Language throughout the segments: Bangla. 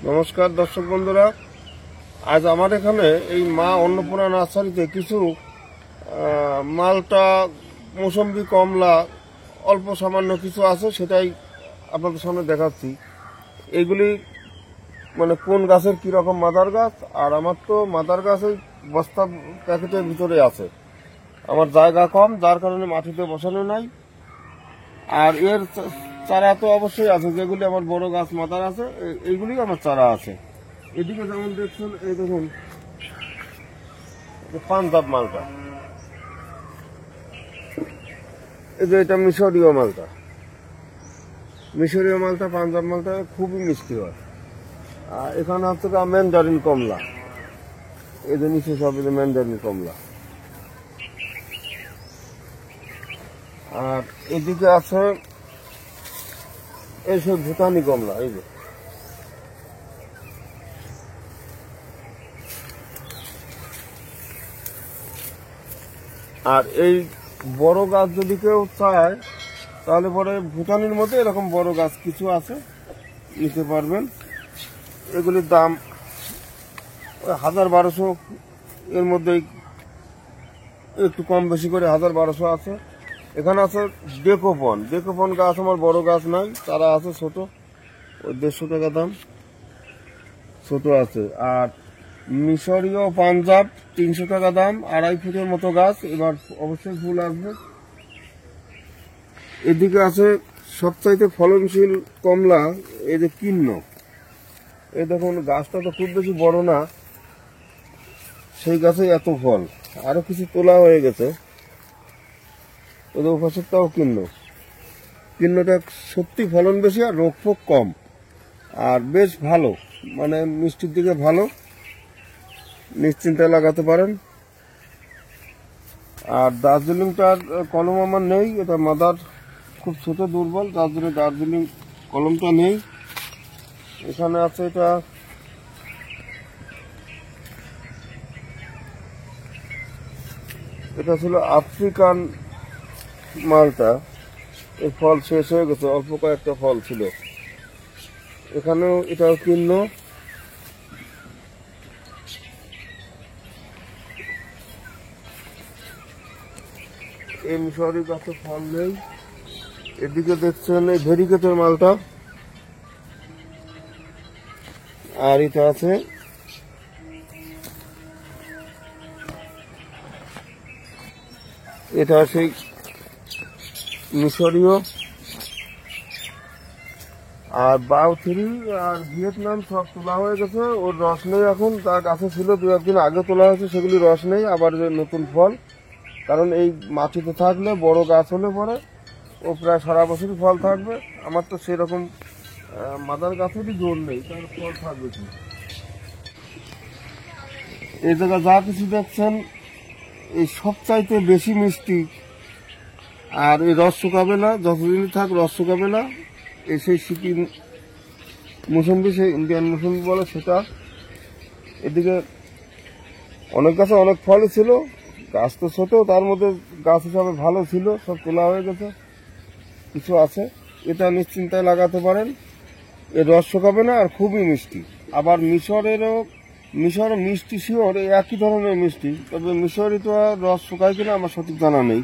নমস্কার দর্শক বন্ধুরা, আজ আমার এখানে এই মা অন্নপূর্ণা নার্সারিতে কিছু মালটা, মৌসম্বি, কমলা অল্প সামান্য কিছু আছে, সেটাই আপনাদের সামনে দেখাচ্ছি। এইগুলি মানে কোন গাছের কীরকম মাদার গাছ। আর আমার তো মাদার গাছ এই বস্তা প্যাকেটের ভিতরে আছে, আমার জায়গা কম, যার কারণে মাটিতে বসানো নাই। আর এর চারা তো অবশ্যই আছে, যেগুলি আমার বড় গাছ মাদার আছে এইগুলি আমার চারা আছে। এদিকে যেমন দেখছেন, এই দেখুন পাঞ্জাব মালটা, এই যে এটা মিশরীয় মালটা, পাঞ্জাব মালটা খুবই মিষ্টি হয়। আর এখানে হচ্ছে ম্যান্ডারিন কমলা, এই যে নিচে সব ম্যান্ডারিন কমলা। আর এদিকে আছে এইসব ভুটানি কমলা, এই যে আর এই বড় গাছ যদি কেউ চায় তাহলে পরে ভুটানির মধ্যে এরকম বড় গাছ কিছু আছে, নিতে পারবেন। এগুলির দাম 1000-1200, এর মধ্যে একটু কম বেশি করে 1000-1200 আছে। এখানে আছে ডেকোপন গাছ, আমার বড় গাছ নাই, তারা আছে ছোট, ওই 150 টাকা দাম, ছোট আছে। আর মিশরীয় পাঞ্জাব 300 টাকা দাম, 2.5 ফুটের মতো গাছ, এবার অবশ্যই ফুল আসবে। এদিকে আছে সবচাইতে ফলনশীল কমলা, এই যে কিন্ন, এই দেখুন গাছটা তো খুব বেশি বড় না, সেই গাছে এত ফল। আরো কিছু তোলা হয়ে গেছে, ওদের উপাসকটাও কিন্নটা সত্যি ফলন বেশি আর রোগ ফোক কম, আর বেশ ভালো, মানে মিষ্টির দিকে ভালো, নিশ্চিন্তে লাগাতে পারেন। আর দার্জিলিংটার কলম আমার নেই, এটা মাদার খুব ছোট দুর্বল, তার জন্য দার্জিলিং কলমটা নেই। এখানে আছে এটা ছিল আফ্রিকান মালটা, এই ফল শেষ হয়ে গেছে, অল্প কয়েকটা ফল ছিল। এখানেও এটাও কিন্ন। এই মিশরি গাছে ফল নেই। এদিকে দেখছেন এই ভেরিকেটের মালটা, আর এটা আছে এটা সেই মিশরীয়। আর বাউ থ্রি আর ভিয়েতনাম সব তোলা হয়ে গেছে, ওর রস নেই এখন, তার কাছে ছিল 2-1 দিন আগে তোলা হয়েছে, সেগুলি রস নেই, আবার যে নতুন ফল। কারণ এই মাটিতে থাকলে বড় গাছ হলে পরে ও প্রায় সারা বছরই ফল থাকবে। আমার তো সেরকম মাদার গাছেরই জোর নেই, তার ফল থাকবে কি। এই জায়গায় যা কিছু দেখছেন এই সবচাইতে বেশি মিষ্টি, আর এই রস শুকাবে না, যতদিনই থাক রস শুকাবে না। এই সেই সিকিম মৌসম্বি, সেই ইন্ডিয়ান মৌসম্বি বলে সেটা। এদিকে অনেক গাছে অনেক ফলই ছিল, গাছ তো ছোট, তার মধ্যে গাছ হিসাবে ভালো ছিল, সব তোলা হয়ে গেছে, কিছু আছে। এটা নিশ্চিন্তায় লাগাতে পারেন, এর রস শুকাবে না আর খুবই মিষ্টি। আবার মিশর মিষ্টি শিওর একই ধরনের মিষ্টি, তবে মিশরই তো আর রস শুকায় কিনা আমার সঠিক জানা নেই।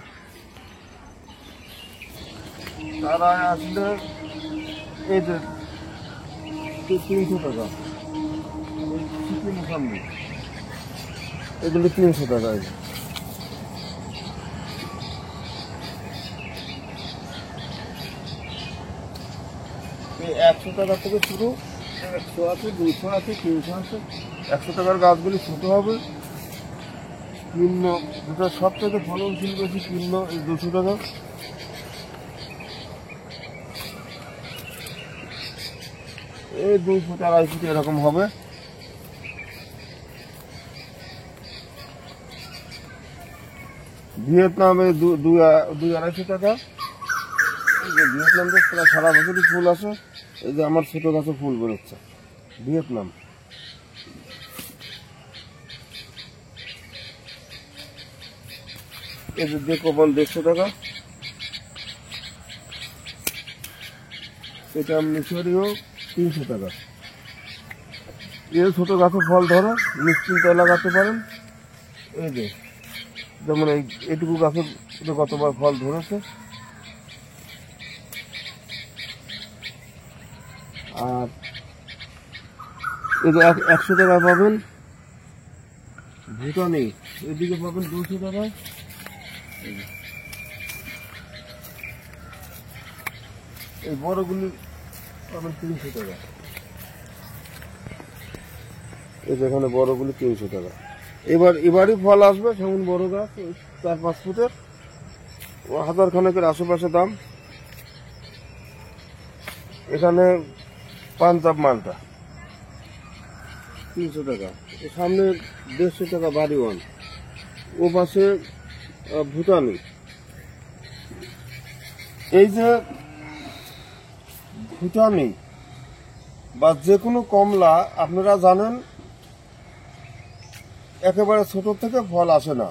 তারা আসলে এই যে 300 টাকা, এগুলি 300 টাকা। 100 টাকা থেকে শুরু, 100 আছে, 200 আছে, 300 আছে। 100 টাকার গাছগুলি ছোট হবে। কিন্ন, যেটা সব থেকে ফলনশীল বেশি কিন্ন, এই 200 টাকা। এই 2 ফুট 2.5 ফুট এরকম হবে। ভিয়েতনামে 2-2.5 টাকা। ভিয়েতনাম তো প্রায় সারা বছরই ফুল আসে। এই যে আমার ছোট গাছে ফুল বেরোচ্ছে, ভিয়েতনাম। এই যে ডেকোপন 150 টাকা। এটা মিশরীয় 300 টাকা। এর ছোট গাছে ফল ধরে নিশ্চিন্তে লাগাতে পারেন। এই যে যেমন এইটুকু গাছের গতবার ফল ধরেছে। আর এই যে 100 টাকা পাবেন ভুটানে, এদিকে পাবেন 200 টাকায়। এই বড়গুলি পাবেন 300 টাকা। এই যেখানে বড়গুলি 300 টাকা। এবারই ফল আসবে, সেমন বড় গাছ 4-5 ফুটের, 1000 খানেকের আশেপাশে দাম। এখানে পাঞ্জাব মালটা 300 টাকা, সামনে 150 টাকা বাড়িওয়ান, ও পাশে ভুটানি। এই যে ভুটানি বা যে কোনো কমলা আপনারা জানেন একেবারে ছোট থেকে ফল আসে না,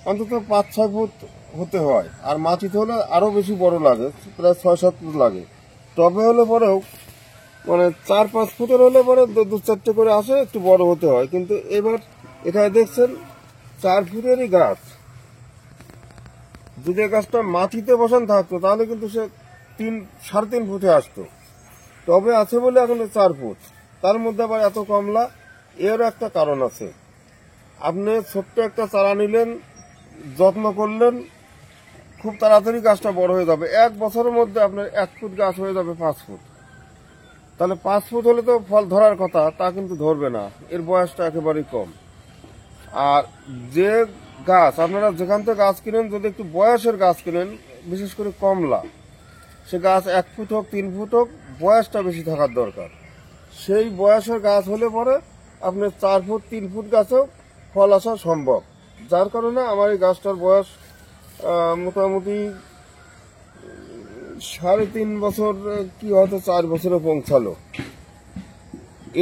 অন্তত 5-6 ফুট হতে হয়। আর মাটিতে হলে আরো বেশি বড় লাগে, প্রায় 6-7 ফুট লাগে। টবে হলে পরেও মানে 4-5 ফুটের হলে পরে 2-4টে করে আসে, একটু বড় হতে হয়। কিন্তু এবার এখানে দেখছেন 4 ফুটেরই গাছ। যদি গাছটা মাটিতে বসান থাকতো তাহলে কিন্তু সে 3-3.5 ফুটে আসতো। টবে আছে বলে এখন 4 ফুট, তার মধ্যে আবার এত কমলা। এর একটা কারণ আছে, আপনি ছোট্ট একটা চারা নিলেন, যত্ন করলেন, খুব তাড়াতাড়ি গাছটা বড় হয়ে যাবে। 1 বছরের মধ্যে আপনার 1 ফুট গাছ হয়ে যাবে 5 ফুট। তাহলে 5 ফুট হলে তো ফল ধরার কথা, তা কিন্তু ধরবে না, এর বয়সটা একেবারেই কম। আর যে গাছ আপনারা যেখান থেকে গাছ কিনেন, যদি একটু বয়সের গাছ কিনেন, বিশেষ করে কমলা, সে গাছ 1 ফুট হোক 3 ফুট হোক, বয়সটা বেশি থাকার দরকার। সেই বয়সের গাছ হলে পরে আপনার 4 ফুট 3 ফুট গাছেও ফল আসা সম্ভব। যার কারণে আমার এই গাছটার বয়স মোটামুটি 3.5 বছর, কি হয়তো 4 বছরে পৌঁছালো।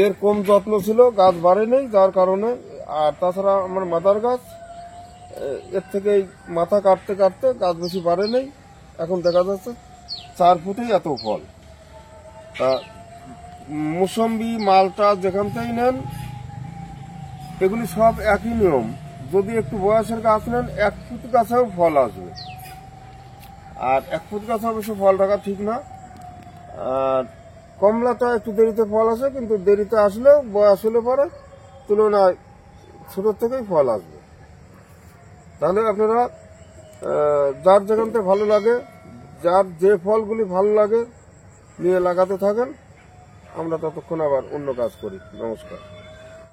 এর কম যত্ন ছিল, গাছ বাড়ে নেই, যার কারণে। আর তাছাড়া আমার মাদার গাছ, এর থেকে মাথা কাটতে কাটতে গাছ বেশি বাড়ে নেই। এখন দেখা যাচ্ছে 4 ফুটেই এত ফল। তা মুসম্বি, মালটা যেখান থেকেই নেন, এগুলি সব একই নিয়ম। যদি একটু বয়সের গাছ নেন, 1 ফুট গাছেও ফল আসবে। আর 1 ফুট গাছে অবশ্য ফল রাখা ঠিক না। আর কমলাটা একটু দেরিতে ফল আসে, কিন্তু দেরিতে আসলেও বয়স হলে পরে তুলনায় ছোট থেকেই ফল আসবে। তাহলে আপনারা যার যেখান থেকে ভালো লাগে, যার যে ফলগুলি ভালো লাগে নিয়ে লাগাতে থাকেন। আমরা ততক্ষণ আবার অন্য কাজ করি। নমস্কার।